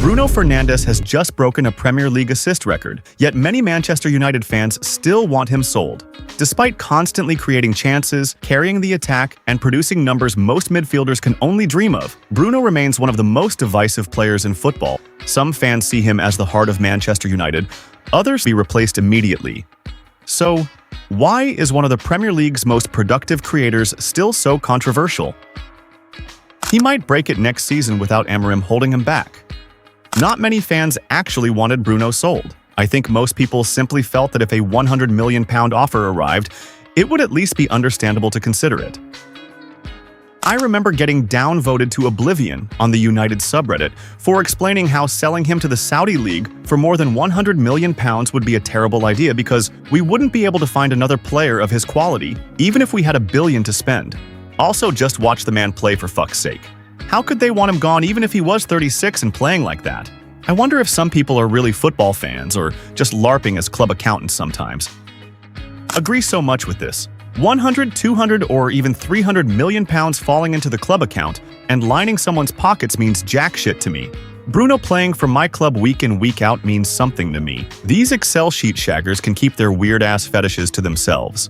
Bruno Fernandes has just broken a Premier League assist record, yet many Manchester United fans still want him sold. Despite constantly creating chances, carrying the attack, and producing numbers most midfielders can only dream of, Bruno remains one of the most divisive players in football. Some fans see him as the heart of Manchester United, others be replaced immediately. So, why is one of the Premier League's most productive creators still so controversial? He might break it next season without Amorim holding him back. Not many fans actually wanted Bruno sold. I think most people simply felt that if a £100 million offer arrived, it would at least be understandable to consider it. I remember getting downvoted to oblivion on the United subreddit for explaining how selling him to the Saudi League for more than £100 million would be a terrible idea because we wouldn't be able to find another player of his quality, even if we had £1 billion to spend. Also, just watch the man play for fuck's sake. How could they want him gone even if he was 36 and playing like that? I wonder if some people are really football fans or just LARPing as club accountants sometimes. Agree so much with this. 100, 200, or even £300 million falling into the club account and lining someone's pockets means jack shit to me. Bruno playing for my club week in week out means something to me. These Excel sheet shaggers can keep their weird-ass fetishes to themselves.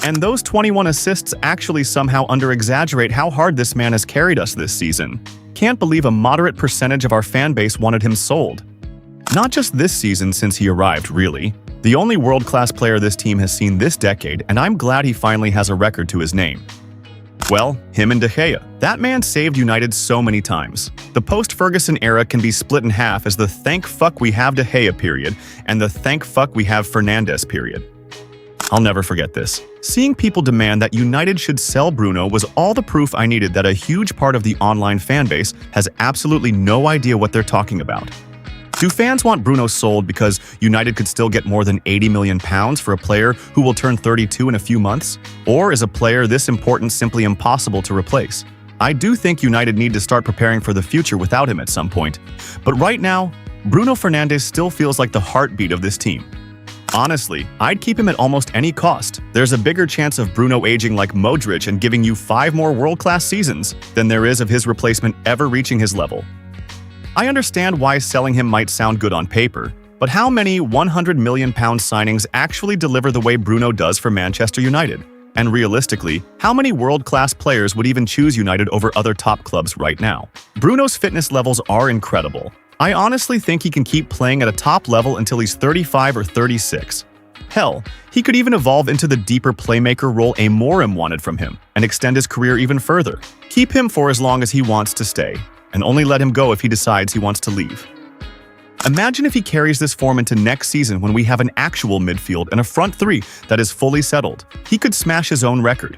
And those 21 assists actually somehow under-exaggerate how hard this man has carried us this season. Can't believe a moderate percentage of our fan base wanted him sold. Not just this season since he arrived, really. The only world-class player this team has seen this decade, and I'm glad he finally has a record to his name. Well, him and De Gea. That man saved United so many times. The post-Ferguson era can be split in half as the thank fuck we have De Gea period and the thank fuck we have Fernandes period. I'll never forget this. Seeing people demand that United should sell Bruno was all the proof I needed that a huge part of the online fanbase has absolutely no idea what they're talking about. Do fans want Bruno sold because United could still get more than £80 million for a player who will turn 32 in a few months? Or is a player this important simply impossible to replace? I do think United need to start preparing for the future without him at some point. But right now, Bruno Fernandes still feels like the heartbeat of this team. Honestly, I'd keep him at almost any cost. There's a bigger chance of Bruno aging like Modric and giving you 5 more world-class seasons than there is of his replacement ever reaching his level. I understand why selling him might sound good on paper, but how many £100 million signings actually deliver the way Bruno does for Manchester United? And realistically, how many world-class players would even choose United over other top clubs right now? Bruno's fitness levels are incredible. I honestly think he can keep playing at a top level until he's 35 or 36. Hell, he could even evolve into the deeper playmaker role Amorim wanted from him and extend his career even further. Keep him for as long as he wants to stay, and only let him go if he decides he wants to leave. Imagine if he carries this form into next season when we have an actual midfield and a front three that is fully settled. He could smash his own record.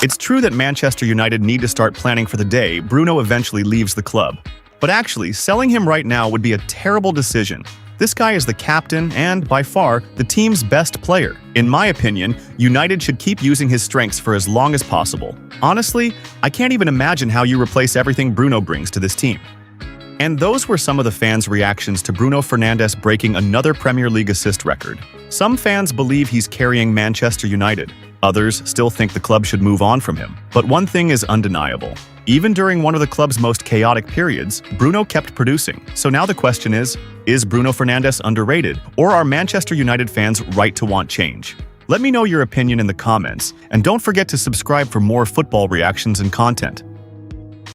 It's true that Manchester United need to start planning for the day Bruno eventually leaves the club. But actually, selling him right now would be a terrible decision. This guy is the captain and, by far, the team's best player. In my opinion, United should keep using his strengths for as long as possible. Honestly, I can't even imagine how you replace everything Bruno brings to this team. And those were some of the fans' reactions to Bruno Fernandes breaking another Premier League assist record. Some fans believe he's carrying Manchester United. Others still think the club should move on from him. But one thing is undeniable. Even during one of the club's most chaotic periods, Bruno kept producing. So now the question is Bruno Fernandes underrated, or are Manchester United fans right to want change? Let me know your opinion in the comments, and don't forget to subscribe for more football reactions and content.